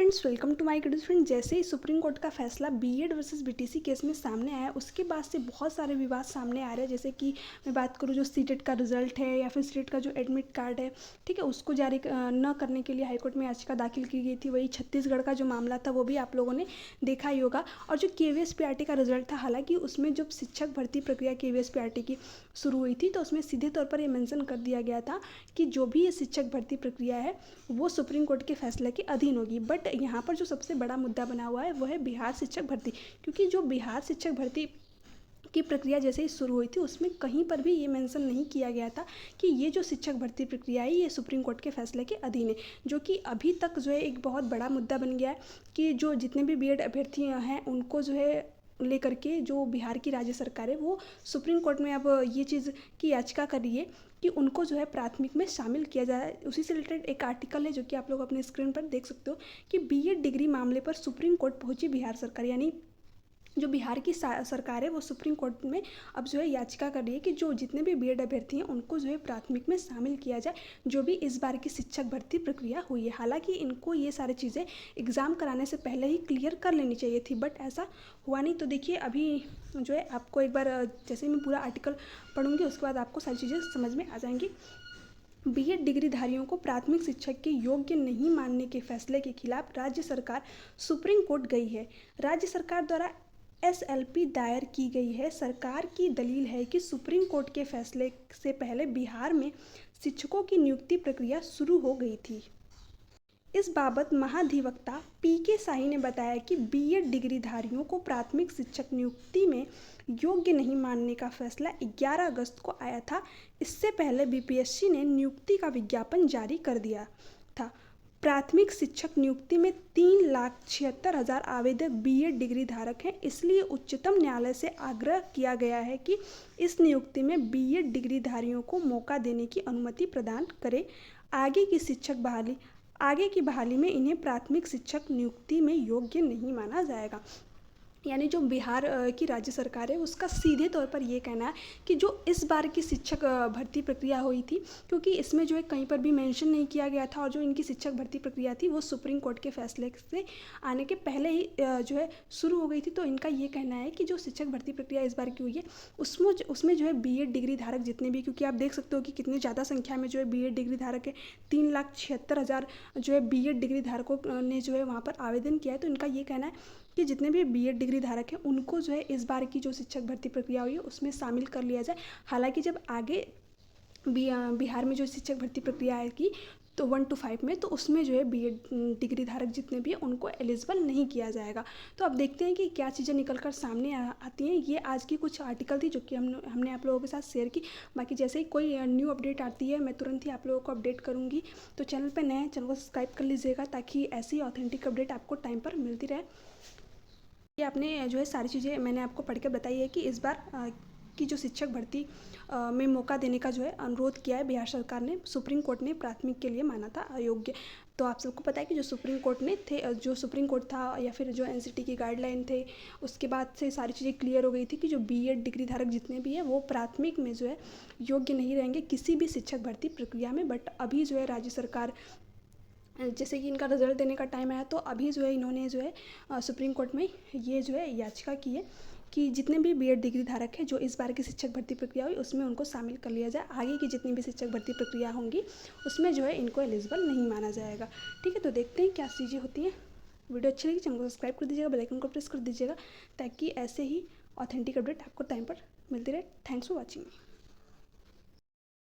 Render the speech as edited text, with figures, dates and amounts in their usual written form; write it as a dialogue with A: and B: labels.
A: Friends, welcome to my video. Friend, जैसे ही supreme court का फैसला बीएड वर्सेस बीटीसी केस में सामने आया, उसके बाद से बहुत सारे विवाद सामने आ रहे हैं। जैसे कि मैं बात करूँ, जो सीटेट का रिजल्ट है या फिर सीटेट का जो एडमिट कार्ड है, ठीक है, उसको जारी न करने के लिए हाईकोर्ट में याचिका दाखिल की गई थी। वही छत्तीसगढ़ का जो मामला था वो भी आप लोगों ने देखा ही होगा। और जो केवीएसपीआरटी का रिजल्ट था, हालांकि उसमें जब शिक्षक भर्ती प्रक्रिया केवीएसपीआरटी की शुरू हुई थी तो उसमें सीधे तौर पर ये मेंशन कर दिया गया था कि जो भी ये शिक्षक भर्ती प्रक्रिया है वो सुप्रीम कोर्ट के फैसले के अधीन होगी। बट यहाँ पर जो सबसे बड़ा मुद्दा बना हुआ है वो है बिहार शिक्षक भर्ती, क्योंकि जो बिहार शिक्षक भर्ती की प्रक्रिया जैसे ही शुरू हुई थी उसमें कहीं पर भी ये मेंशन नहीं किया गया था कि ये जो शिक्षक भर्ती प्रक्रिया है ये सुप्रीम कोर्ट के फैसले के अधीन है, जो कि अभी तक जो है एक बहुत बड़ा मुद्दा बन गया है कि जो जितने भी बीएड अभ्यर्थी हैं उनको जो है लेकर के जो बिहार की राज्य सरकार है वो सुप्रीम कोर्ट में अब ये चीज़ की याचिका कर रही है कि उनको जो है प्राथमिक में शामिल किया जाए। उसी से रिलेटेड एक आर्टिकल है जो कि आप लोग अपने स्क्रीन पर देख सकते हो कि बीएड डिग्री मामले पर सुप्रीम कोर्ट पहुंची बिहार सरकार, यानी जो बिहार की सरकार है वो सुप्रीम कोर्ट में अब जो है याचिका कर रही है कि जो जितने भी बीएड अभ्यर्थी हैं उनको जो है प्राथमिक में शामिल किया जाए, जो भी इस बार की शिक्षक भर्ती प्रक्रिया हुई है। हालांकि इनको ये सारी चीज़ें एग्ज़ाम कराने से पहले ही क्लियर कर लेनी चाहिए थी, बट ऐसा हुआ नहीं। तो देखिए, अभी जो है आपको एक बार जैसे मैं पूरा आर्टिकल पढ़ूंगी उसके बाद आपको सारी चीज़ें समझ में आ जाएंगी। बीएड डिग्रीधारियों को प्राथमिक शिक्षक के योग्य नहीं मानने के फैसले के खिलाफ राज्य सरकार सुप्रीम कोर्ट गई है। राज्य सरकार द्वारा एसएलपी दायर की गई है। सरकार की दलील है कि सुप्रीम कोर्ट के फैसले से पहले बिहार में शिक्षकों की नियुक्ति प्रक्रिया शुरू हो गई थी। इस बाबत महाधिवक्ता पीके शाही ने बताया कि बीएड डिग्रीधारियों को प्राथमिक शिक्षक नियुक्ति में योग्य नहीं मानने का फैसला 11 अगस्त को आया था। इससे पहले बीपीएससी ने नियुक्ति का विज्ञापन जारी कर दिया था। प्राथमिक शिक्षक नियुक्ति में 3,76,000 आवेदक बीएड डिग्री धारक हैं, इसलिए उच्चतम न्यायालय से आग्रह किया गया है कि इस नियुक्ति में बीएड डिग्रीधारियों को मौका देने की अनुमति प्रदान करे। आगे की बहाली में इन्हें प्राथमिक शिक्षक नियुक्ति में योग्य नहीं माना जाएगा। यानी जो बिहार की राज्य सरकार है उसका सीधे तौर पर ये कहना है कि जो इस बार की शिक्षक भर्ती प्रक्रिया हुई थी, क्योंकि इसमें जो है कहीं पर भी मेंशन नहीं किया गया था और जो इनकी शिक्षक भर्ती प्रक्रिया थी वो सुप्रीम कोर्ट के फैसले से आने के पहले ही जो है शुरू हो गई थी। तो इनका ये कहना है कि जो शिक्षक भर्ती प्रक्रिया इस बार की हुई है उसमें जो है बीएड डिग्री धारक जितने भी, क्योंकि आप देख सकते हो कि कितनी ज़्यादा संख्या में जो है बीएड डिग्री धारक है, 3,76,000 जो है बीएड डिग्री धारकों ने जो है वहाँ पर आवेदन किया है। तो इनका ये कहना है कि जितने भी बीएड डिग्री धारक हैं उनको जो है इस बार की जो शिक्षक भर्ती प्रक्रिया हुई है उसमें शामिल कर लिया जाए। हालांकि जब आगे बिहार में जो शिक्षक भर्ती प्रक्रिया आएगी तो 1 to 5 में, तो उसमें जो है बीएड डिग्री धारक जितने भी हैं उनको एलिजिबल नहीं किया जाएगा। तो अब देखते हैं कि क्या चीज़ें निकल कर सामने आती हैं। ये आज की कुछ आर्टिकल थी जो कि हमने आप लोगों के साथ शेयर की। बाकी जैसे ही कोई न्यू अपडेट आती है मैं तुरंत ही आप लोगों को अपडेट करूँगी। तो चैनल पर नए, चैनल को सब्सक्राइब कर लीजिएगा ताकि ऐसी ऑथेंटिक अपडेट आपको टाइम पर मिलती रहे। ये आपने जो है सारी चीज़ें मैंने आपको पढ़ के बताई है कि इस बार की जो शिक्षक भर्ती में मौका देने का जो है अनुरोध किया है बिहार सरकार ने, सुप्रीम कोर्ट ने प्राथमिक के लिए माना था अयोग्य। तो आप सबको पता है कि जो सुप्रीम कोर्ट था या फिर जो एनसीटी की गाइडलाइन थे उसके बाद से सारी चीज़ें क्लियर हो गई थी कि जो बीएड डिग्री धारक जितने भी हैं वो प्राथमिक में जो है योग्य नहीं रहेंगे किसी भी शिक्षक भर्ती प्रक्रिया में। बट अभी जो है राज्य सरकार, जैसे कि इनका रिजल्ट देने का टाइम आया तो अभी जो है इन्होंने जो है सुप्रीम कोर्ट में ये जो है याचिका की है कि जितने भी बीएड डिग्री धारक हैं जो इस बार की शिक्षक भर्ती प्रक्रिया हुई उसमें उनको शामिल कर लिया जाए। आगे की जितनी भी शिक्षक भर्ती प्रक्रिया होंगी उसमें जो है इनको एलिजिबल नहीं माना जाएगा। ठीक है, तो देखते हैं क्या चीज़ें होती हैं। वीडियो अच्छी लगी चैनल को सब्सक्राइब कर दीजिएगा, बेल आइकन को प्रेस कर दीजिएगा ताकि ऐसे ही ऑथेंटिक अपडेट आपको टाइम पर मिलती रहे। Thanks for watching.